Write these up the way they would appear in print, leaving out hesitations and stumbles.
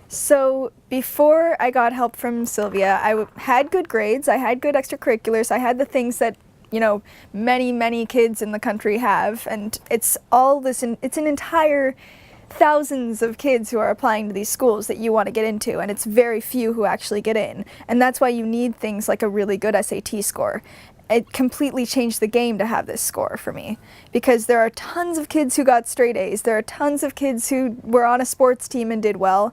So before I got help from Sylvia, had good grades, I had good extracurriculars, I had the things that, many kids in the country have, and it's an entire thousands of kids who are applying to these schools that you want to get into, and it's very few who actually get in. And that's why you need things like a really good SAT score. It completely changed the game to have this score for me, because there are tons of kids who got straight A's, there are tons of kids who were on a sports team and did well,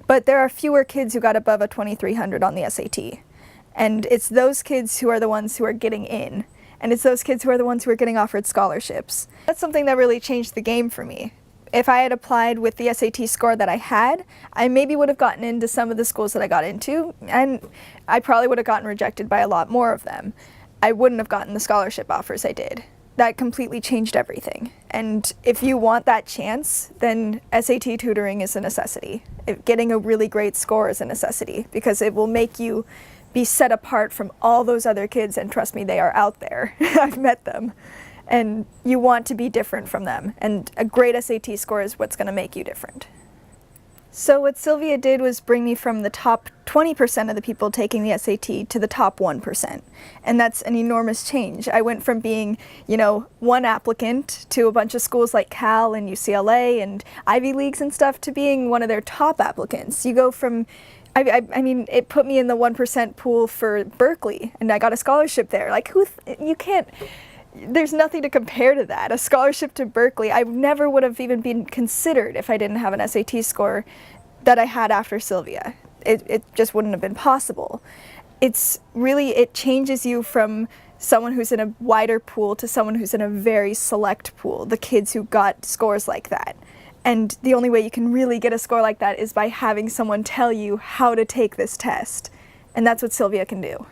but there are fewer kids who got above a 2300 on the SAT. And it's those kids who are the ones who are getting in. And it's those kids who are the ones who are getting offered scholarships. That's something that really changed the game for me. If I had applied with the SAT score that I had, I maybe would have gotten into some of the schools that I got into, and I probably would have gotten rejected by a lot more of them. I wouldn't have gotten the scholarship offers I did. That completely changed everything. And if you want that chance, then SAT tutoring is a necessity. Getting a really great score is a necessity, because it will make you be set apart from all those other kids, and trust me, they are out there. I've met them. And you want to be different from them, and a great SAT score is what's going to make you different. So what Sylvia did was bring me from the top 20% of the people taking the SAT to the top 1%. And that's an enormous change. I went from being, one applicant to a bunch of schools like Cal and UCLA and Ivy Leagues and stuff to being one of their top applicants. You go from, it put me in the 1% pool for Berkeley, and I got a scholarship there. Like, there's nothing to compare to that. A scholarship to Berkeley, I never would have even been considered if I didn't have an SAT score that I had after Sylvia. It just wouldn't have been possible. It changes you from someone who's in a wider pool to someone who's in a very select pool, the kids who got scores like that. And the only way you can really get a score like that is by having someone tell you how to take this test. And that's what Sylvia can do.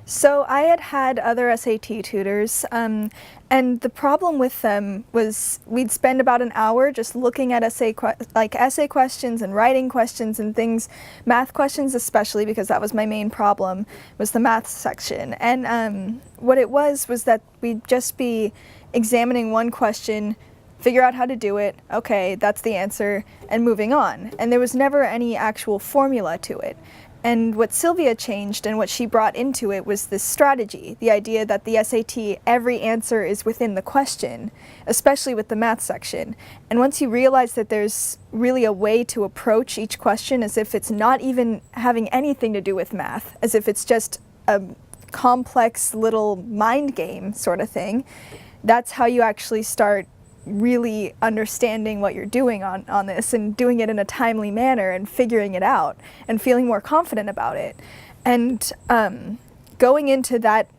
So I had other SAT tutors, and the problem with them was we'd spend about an hour just looking at essay questions and writing questions and things, math questions especially, because that was my main problem, was the math section. And what it was that we'd just be examining one question, figure out how to do it, okay, that's the answer, and moving on. And there was never any actual formula to it. And what Sylvia changed and what she brought into it was this strategy, the idea that the SAT, every answer is within the question, especially with the math section. And once you realize that there's really a way to approach each question as if it's not even having anything to do with math, as if it's just a complex little mind game sort of thing, that's how you actually start really understanding what you're doing on this, and doing it in a timely manner, and figuring it out and feeling more confident about it. And going into that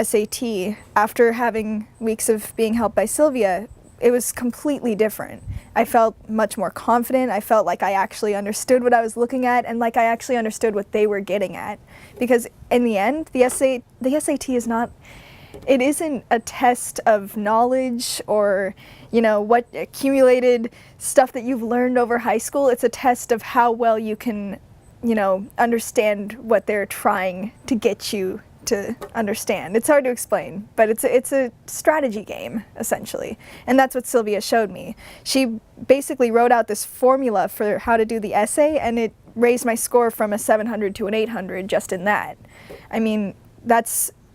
SAT after having weeks of being helped by Sylvia, it was completely different. I felt much more confident. I felt like I actually understood what I was looking at, and like I actually understood what they were getting at. Because in the end, the SAT is not, it isn't a test of knowledge or what accumulated stuff that you've learned over high school. It's a test of how well you can, understand what they're trying to get you to understand. It's hard to explain, but it's a strategy game, essentially. And that's what Sylvia showed me. She basically wrote out this formula for how to do the essay, and it raised my score from a 700 to an 800 just in that.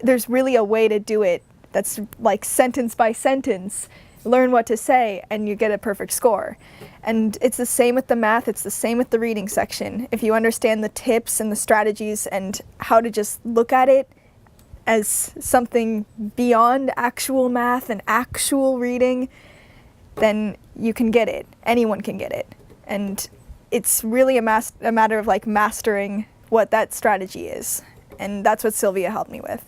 There's really a way to do it that's like sentence by sentence, learn what to say, and you get a perfect score. And it's the same with the math, it's the same with the reading section. If you understand the tips and the strategies and how to just look at it as something beyond actual math and actual reading, then you can get it. Anyone can get it. And it's really a matter of mastering what that strategy is. And that's what Sylvia helped me with.